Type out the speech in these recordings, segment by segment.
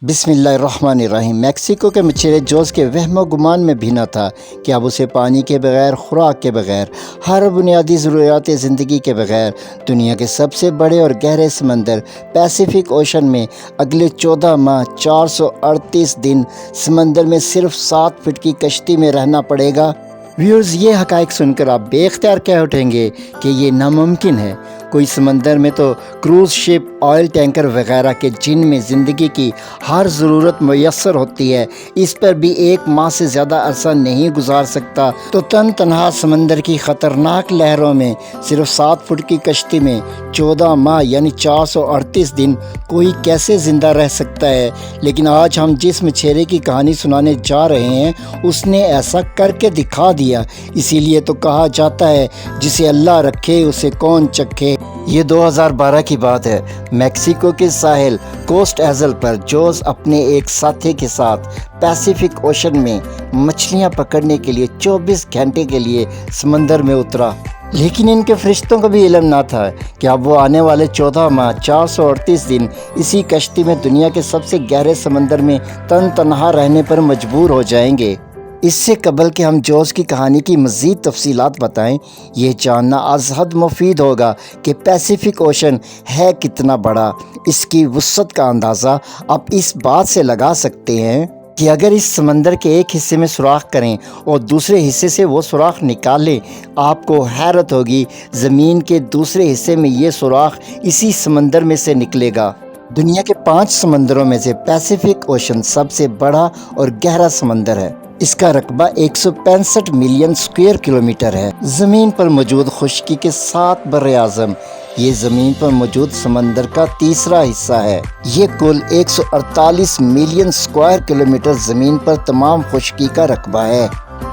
بسم اللہ الرحمن الرحیم۔ میکسیکو کے مچھیرے جوز کے وہم و گمان میں بھی نہ تھا کہ اب اسے پانی کے بغیر، خوراک کے بغیر، ہر بنیادی ضروریات زندگی کے بغیر دنیا کے سب سے بڑے اور گہرے سمندر پیسیفک اوشن میں اگلے 14 ماہ 438 دن سمندر میں صرف 7 فٹ کی کشتی میں رہنا پڑے گا۔ ویورز، یہ حقائق سن کر آپ بے اختیار کہہ اٹھیں گے کہ یہ ناممکن ہے۔ کوئی سمندر میں تو کروز شپ، آئل ٹینکر وغیرہ کے جن میں زندگی کی ہر ضرورت میسر ہوتی ہے، اس پر بھی 1 ماہ سے زیادہ عرصہ نہیں گزار سکتا، تو تنہا سمندر کی خطرناک لہروں میں صرف 7 فٹ کی کشتی میں 14 ماہ یعنی 438 دن کوئی کیسے زندہ رہ سکتا ہے؟ لیکن آج ہم جس مچھیرے کی کہانی سنانے جا رہے ہیں اس نے ایسا کر کے دکھا دیا۔ اسی لیے تو کہا جاتا ہے جسے اللہ رکھے اسے کون چکھے۔ یہ 2012 کی بات ہے۔ میکسیکو کے ساحل کوسٹ ایزل پر جوز اپنے ایک ساتھی کے ساتھ پیسیفک اوشن میں مچھلیاں پکڑنے کے لیے 24 گھنٹے کے لیے سمندر میں اترا، لیکن ان کے فرشتوں کو بھی علم نہ تھا کہ اب وہ آنے والے 14 ماہ 438 دن اسی کشتی میں دنیا کے سب سے گہرے سمندر میں تنہا رہنے پر مجبور ہو جائیں گے۔ اس سے قبل کہ ہم جوز کی کہانی کی مزید تفصیلات بتائیں، یہ جاننا از حد مفید ہوگا کہ پیسیفک اوشن ہے کتنا بڑا۔ اس کی وسعت کا اندازہ آپ اس بات سے لگا سکتے ہیں کہ اگر اس سمندر کے ایک حصے میں سوراخ کریں اور دوسرے حصے سے وہ سوراخ نکالیں، آپ کو حیرت ہوگی زمین کے دوسرے حصے میں یہ سوراخ اسی سمندر میں سے نکلے گا۔ دنیا کے 5 سمندروں میں سے پیسیفک اوشن سب سے بڑا اور گہرا سمندر ہے۔ اس کا رقبہ 165 ملین اسکوائر کلومیٹر ہے۔ زمین پر موجود خشکی کے 7 براعظم یہ زمین پر موجود سمندر کا تیسرا حصہ ہے۔ یہ کل 148 ملین اسکوائر کلومیٹر زمین پر تمام خشکی کا رقبہ ہے۔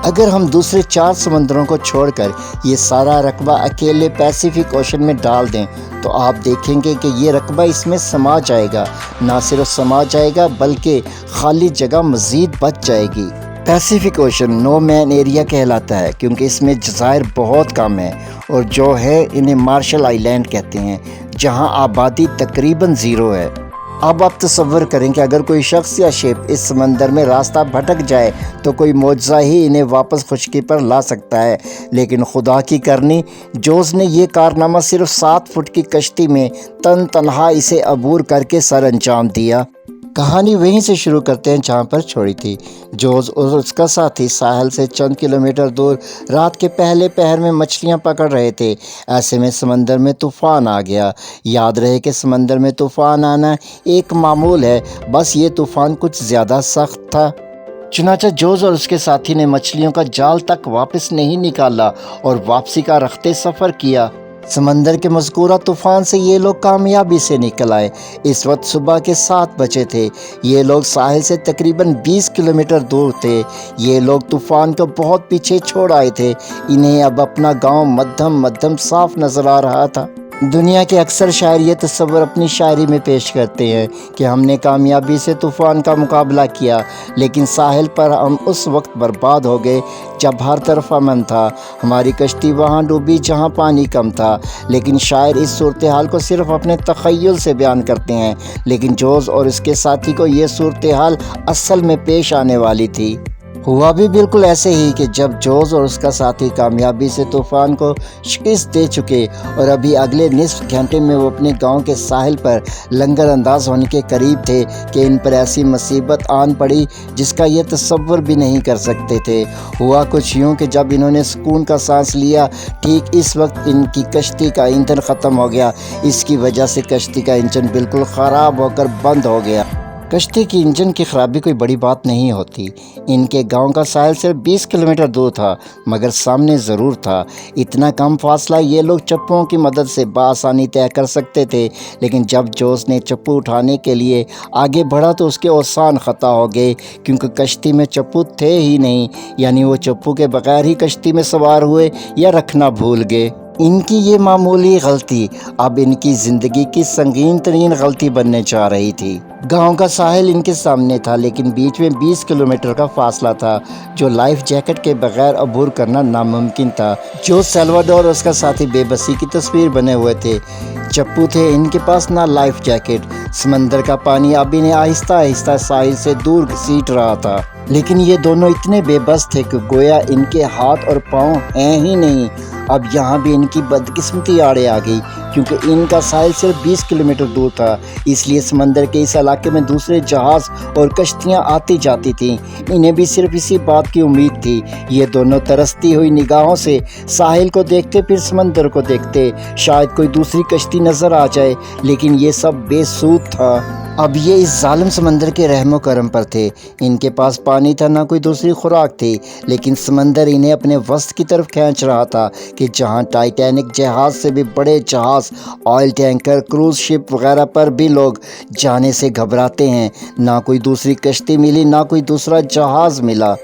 اگر ہم دوسرے 4 سمندروں کو چھوڑ کر یہ سارا رقبہ اکیلے پیسیفک اوشن میں ڈال دیں تو آپ دیکھیں گے کہ یہ رقبہ اس میں سما جائے گا۔ نہ صرف سما جائے گا بلکہ خالی جگہ مزید بچ جائے گی۔ پیسیفک اوشن نو مین ایریا کہلاتا ہے کیونکہ اس میں جزائر بہت کم ہیں، اور جو ہے انہیں مارشل آئی لینڈ کہتے ہیں، جہاں آبادی تقریباً 0 ہے۔ اب آپ تصور کریں کہ اگر کوئی شخص یا شپ اس سمندر میں راستہ بھٹک جائے تو کوئی معجزہ ہی انہیں واپس خشکی پر لا سکتا ہے، لیکن خدا کی کرنی جوز نے یہ کارنامہ صرف 7 فٹ کی کشتی میں تنہا اسے عبور کر کے سر انجام دیا۔ کہانی وہیں سے شروع کرتے ہیں جہاں پر چھوڑی تھی۔ جوز اور اس کا ساتھی ساحل سے چند کلومیٹر دور رات کے پہلے پہر میں مچھلیاں پکڑ رہے تھے۔ ایسے میں سمندر میں طوفان آ گیا۔ یاد رہے کہ سمندر میں طوفان آنا ایک معمول ہے، بس یہ طوفان کچھ زیادہ سخت تھا۔ چنانچہ جوز اور اس کے ساتھی نے مچھلیوں کا جال تک واپس نہیں نکالا اور واپسی کا رخت سفر کیا۔ سمندر کے مذکورہ طوفان سے یہ لوگ کامیابی سے نکل آئے۔ اس وقت صبح کے 7 بجے تھے۔ یہ لوگ ساحل سے تقریباً 20 کلومیٹر دور تھے۔ یہ لوگ طوفان کو بہت پیچھے چھوڑ آئے تھے۔ انہیں اب اپنا گاؤں مدھم صاف نظر آ رہا تھا۔ دنیا کے اکثر شاعر یہ تصور اپنی شاعری میں پیش کرتے ہیں کہ ہم نے کامیابی سے طوفان کا مقابلہ کیا، لیکن ساحل پر ہم اس وقت برباد ہو گئے جب ہر طرف امن تھا۔ ہماری کشتی وہاں ڈوبی جہاں پانی کم تھا۔ لیکن شاعر اس صورتحال کو صرف اپنے تخیل سے بیان کرتے ہیں، لیکن جوز اور اس کے ساتھی کو یہ صورتحال اصل میں پیش آنے والی تھی۔ ہوا بھی بالکل ایسے ہی کہ جب جوز اور اس کا ساتھی کامیابی سے طوفان کو شکست دے چکے اور ابھی اگلے نصف گھنٹے میں وہ اپنے گاؤں کے ساحل پر لنگر انداز ہونے کے قریب تھے کہ ان پر ایسی مصیبت آن پڑی جس کا یہ تصور بھی نہیں کر سکتے تھے۔ ہوا کچھ یوں کہ جب انہوں نے سکون کا سانس لیا، ٹھیک اس وقت ان کی کشتی کا ایندھن ختم ہو گیا۔ اس کی وجہ سے کشتی کا انجن بالکل خراب ہو کر بند ہو گیا۔ کشتی کی انجن کی خرابی کوئی بڑی بات نہیں ہوتی۔ ان کے گاؤں کا ساحل صرف 20 کلومیٹر دور تھا، مگر سامنے ضرور تھا۔ اتنا کم فاصلہ یہ لوگ چپوں کی مدد سے بآسانی طے کر سکتے تھے، لیکن جب جوز نے چپو اٹھانے کے لیے آگے بڑھا تو اس کے اوزان خطا ہو گئے، کیونکہ کشتی میں چپو تھے ہی نہیں، یعنی وہ چپو کے بغیر ہی کشتی میں سوار ہوئے یا رکھنا بھول گئے۔ ان کی یہ معمولی غلطی اب ان کی زندگی کی سنگین ترین غلطی بننے جا رہی تھی۔ گاؤں کا ساحل ان کے سامنے تھا، لیکن بیچ میں 20 کلومیٹر کا فاصلہ تھا جو لائف جیکٹ کے بغیر عبور کرنا ناممکن تھا۔ جو سیلواڈور اور اس کا ساتھی بے بسی کی تصویر بنے ہوئے تھے۔ چپو تھے ان کے پاس نہ لائف جیکٹ۔ سمندر کا پانی اب انہیں آہستہ آہستہ ساحل سے دور گھسیٹ رہا تھا، لیکن یہ دونوں اتنے بے بس تھے کہ گویا ان کے ہاتھ اور پاؤں ہیں ہی نہیں۔ اب یہاں بھی ان کی بدقسمتی آڑے آ گئی، کیونکہ ان کا ساحل صرف 20 کلومیٹر دور تھا، اس لیے سمندر کے اس علاقے میں دوسرے جہاز اور کشتیاں آتی جاتی تھیں۔ انہیں بھی صرف اسی بات کی امید تھی۔ یہ دونوں ترستی ہوئی نگاہوں سے ساحل کو دیکھتے، پھر سمندر کو دیکھتے، شاید کوئی دوسری کشتی نظر آ جائے، لیکن یہ سب بے سود تھا۔ اب یہ اس ظالم سمندر کے رحم و کرم پر تھے۔ ان کے پاس پانی تھا، نہ کوئی دوسری خوراک تھی، لیکن سمندر انہیں اپنے وسط کی طرف کھینچ رہا تھا کہ جہاں ٹائٹینک جہاز سے بھی بڑے جہاز، آئل ٹینکر، کروز شپ وغیرہ پر بھی لوگ جانے سے گھبراتے ہیں۔ نہ کوئی دوسری کشتی ملی، نہ کوئی دوسرا جہاز ملا۔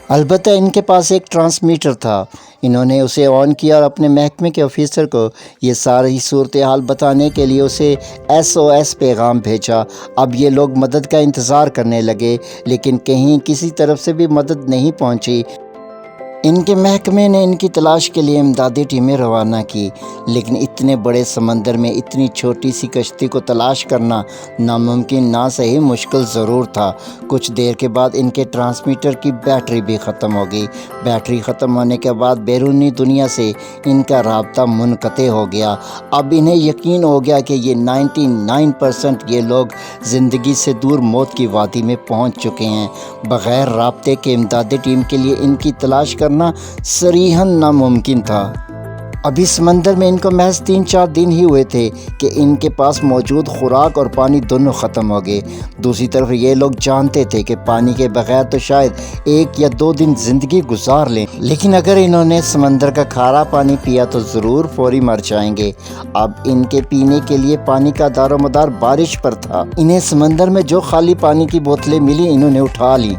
البتہ ان کے پاس ایک ٹرانسمیٹر تھا۔ انہوں نے اسے آن کیا اور اپنے محکمے کے آفیسر کو یہ ساری صورتحال بتانے کے لیے اسے SOS پیغام بھیجا۔ اب یہ لوگ مدد کا انتظار کرنے لگے، لیکن کہیں کسی طرف سے بھی مدد نہیں پہنچی۔ ان کے محکمے نے ان کی تلاش کے لیے امدادی ٹیمیں روانہ کی، لیکن اتنے بڑے سمندر میں اتنی چھوٹی سی کشتی کو تلاش کرنا ناممکن نہ صحیح مشکل ضرور تھا۔ کچھ دیر کے بعد ان کے ٹرانسمیٹر کی بیٹری بھی ختم ہو گئی۔ بیٹری ختم ہونے کے بعد بیرونی دنیا سے ان کا رابطہ منقطع ہو گیا۔ اب انہیں یقین ہو گیا کہ یہ 99% یہ لوگ زندگی سے دور موت کی وادی میں پہنچ چکے ہیں۔ بغیر رابطے کے امدادی ٹیم کے لیے ان کی تلاش کرنا صریحاً ناممکن تھا۔ ابھی سمندر میں ان کو محض 3-4 دن ہی ہوئے تھے کہ ان کے پاس موجود خوراک اور پانی دونوں ختم ہو گئے۔ دوسری طرف یہ لوگ جانتے تھے کہ پانی کے بغیر تو شاید 1 یا 2 دن زندگی گزار لیں، لیکن اگر انہوں نے سمندر کا کھارا پانی پیا تو ضرور فوری مر جائیں گے۔ اب ان کے پینے کے لیے پانی کا دار و مدار بارش پر تھا۔ انہیں سمندر میں جو خالی پانی کی بوتلیں ملی انہوں نے اٹھا لیں۔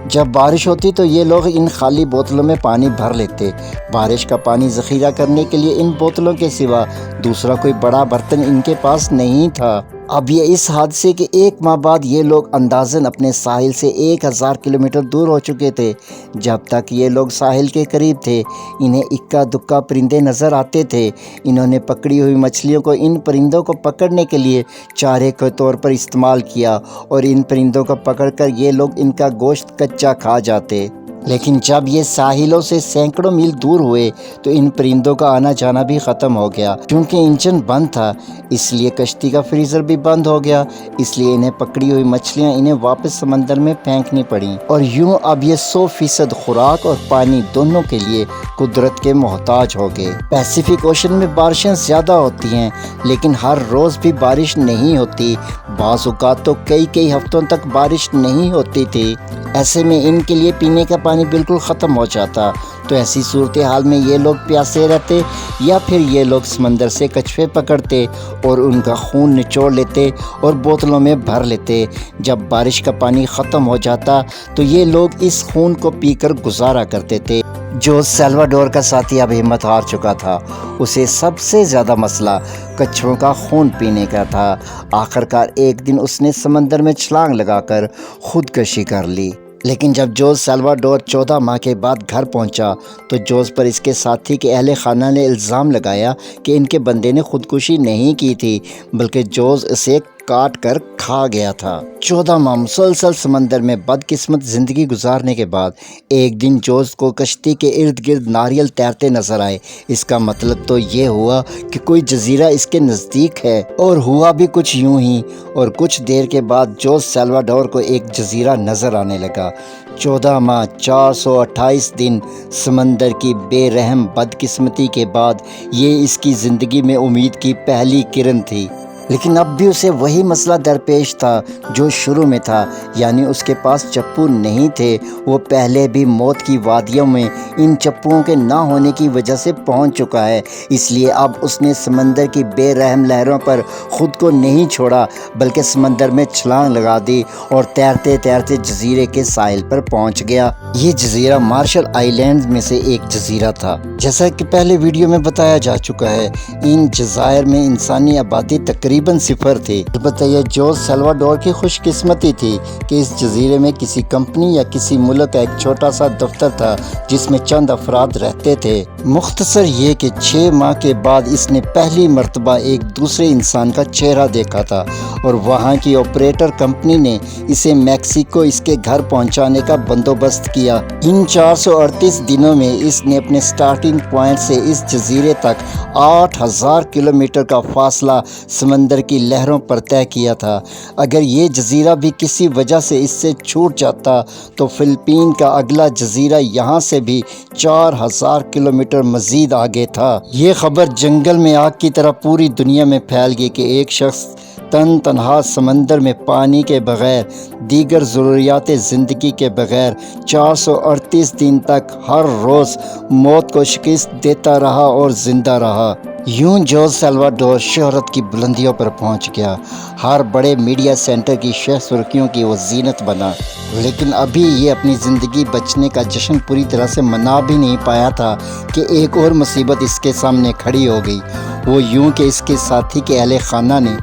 جب بارش ہوتی تو یہ لوگ ان خالی بوتلوں میں پانی بھر لیتے۔ بارش کا پانی ذخیرہ کرنے کے لیے ان بوتلوں کے سوا دوسرا کوئی بڑا برتن ان کے پاس نہیں تھا۔ اب یہ اس حادثے کے 1 ماہ بعد یہ لوگ اندازاً اپنے ساحل سے 1000 کلومیٹر دور ہو چکے تھے۔ جب تک یہ لوگ ساحل کے قریب تھے، انہیں اکا دکا پرندے نظر آتے تھے۔ انہوں نے پکڑی ہوئی مچھلیوں کو ان پرندوں کو پکڑنے کے لیے چارے کے طور پر استعمال کیا، اور ان پرندوں کو پکڑ کر یہ لوگ ان کا گوشت کچا کھا جاتے۔ لیکن جب یہ ساحلوں سے سینکڑوں میل دور ہوئے تو ان پرندوں کا آنا جانا بھی ختم ہو گیا۔ کیونکہ انجن بند تھا، اس لیے کشتی کا فریزر بھی بند ہو گیا، اس لیے انہیں پکڑی ہوئی مچھلیاں انہیں واپس سمندر میں پھینکنی پڑیں، اور یوں اب یہ 100% خوراک اور پانی دونوں کے لیے قدرت کے محتاج ہو گئے۔ پیسیفک اوشن میں بارشیں زیادہ ہوتی ہیں، لیکن ہر روز بھی بارش نہیں ہوتی۔ بعض اوقات تو کئی ہفتوں تک بارش نہیں ہوتی تھی۔ ایسے میں ان کے لیے پینے کا پانی بالکل ختم ہو جاتا۔ تو ایسی صورتحال میں یہ لوگ پیاسے رہتے، یا پھر یہ لوگ سمندر سے کچھوے پکڑتے اور ان کا خون نچوڑ لیتے اور بوتلوں میں بھر لیتے۔ جب بارش کا پانی ختم ہو جاتا تو یہ لوگ اس خون کو پی کر گزارا کرتے تھے۔ جو سیلواڈور کا ساتھی اب ہمت ہار چکا تھا، اسے سب سے زیادہ مسئلہ کچھووں کا خون پینے کا تھا۔ آخرکار ایک دن اس نے سمندر میں چھلانگ لگا کر خودکشی کر لی۔ لیکن جب جوز سیلواڈور 14 ماہ کے بعد گھر پہنچا تو جوز پر اس کے ساتھی کے اہل خانہ نے الزام لگایا کہ ان کے بندے نے خودکشی نہیں کی تھی، بلکہ جوز اسے کاٹ کر کھا گیا تھا۔ 14 ماہ مسلسل سمندر میں بدقسمت زندگی گزارنے کے بعد ایک دن جوز کو کشتی کے ارد گرد ناریل تیرتے نظر آئے۔ اس کا مطلب تو یہ ہوا کہ کوئی جزیرہ اس کے نزدیک ہے، اور ہوا بھی کچھ یوں ہی، اور کچھ دیر کے بعد جوز سیلواڈور کو ایک جزیرہ نظر آنے لگا۔ 14 ماہ 428 دن سمندر کی بے رحم بدقسمتی کے بعد یہ اس کی زندگی میں امید کی پہلی کرن تھی۔ لیکن اب بھی اسے وہی مسئلہ درپیش تھا جو شروع میں تھا، یعنی اس کے پاس چپو نہیں تھے۔ وہ پہلے بھی موت کی وادیوں میں ان چپوؤں کے نہ ہونے کی وجہ سے پہنچ چکا ہے، اس لیے اب اس نے سمندر کی بے رحم لہروں پر خود کو نہیں چھوڑا بلکہ سمندر میں چھلانگ لگا دی اور تیرتے تیرتے جزیرے کے ساحل پر پہنچ گیا۔ یہ جزیرہ مارشل آئی لینڈز میں سے ایک جزیرہ تھا۔ جیسا کہ پہلے ویڈیو میں بتایا جا چکا ہے، ان جزائر میں انسانی آبادی تقریباً صفر تھی۔ البتہ یہ جوز سیلواڈور کی خوش قسمتی تھی کہ اس جزیرے میں کسی کمپنی یا کسی ملک کا ایک چھوٹا سا دفتر تھا جس میں چند افراد رہتے تھے۔ مختصر یہ کہ 6 ماہ کے بعد اس نے پہلی مرتبہ ایک دوسرے انسان کا چہرہ دیکھا تھا اور وہاں کی آپریٹر کمپنی نے اسے میکسیکو اس کے گھر پہنچانے کا بندوبست کیا۔ ان 438 دنوں میں اس نے اپنے سٹارٹنگ پوائنٹ سے اس جزیرے تک 8000 کلومیٹر کا فاصلہ سمندر کی لہروں پر طے کیا تھا۔ اگر یہ جزیرہ بھی کسی وجہ سے اس سے چھوٹ جاتا تو فلپین کا اگلا جزیرہ یہاں سے بھی 4000 کلومیٹر مزید آگے تھا۔ یہ خبر جنگل میں آگ کی طرح پوری دنیا میں پھیل گئی کہ ایک شخص تنہا سمندر میں پانی کے بغیر، دیگر ضروریات زندگی کے بغیر 438 دن تک ہر روز موت کو شکست دیتا رہا اور زندہ رہا۔ یوں جوز سیلواڈور شہرت کی بلندیوں پر پہنچ گیا، ہر بڑے میڈیا سینٹر کی شہ سرخیوں کی وہ زینت بنا۔ لیکن ابھی یہ اپنی زندگی بچنے کا جشن پوری طرح سے منا بھی نہیں پایا تھا کہ ایک اور مصیبت اس کے سامنے کھڑی ہو گئی۔ وہ یوں کہ اس کے ساتھی کے اہل خانہ نے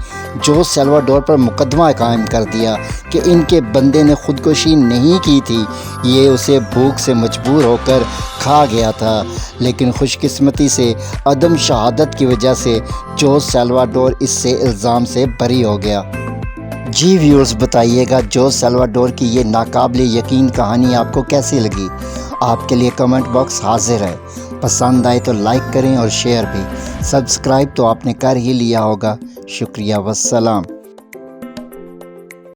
جوز سیلواڈور پر مقدمہ قائم کر دیا کہ ان کے بندے نے خودکشی نہیں کی تھی، یہ اسے بھوک سے مجبور ہو کر کھا گیا تھا۔ لیکن خوش قسمتی سے عدم شہادت کی وجہ سے جوز سیلواڈور اس سے الزام سے بری ہو گیا۔ جی ویورز، بتائیے گا جوز سیلواڈور کی یہ ناقابل یقین کہانی آپ کو کیسی لگی؟ آپ کے لیے کمنٹ باکس حاضر ہے۔ پسند آئے تو لائک کریں اور شیئر بھی۔ سبسکرائب تو آپ نے کر ہی لیا ہوگا۔ شکریہ، والسلام۔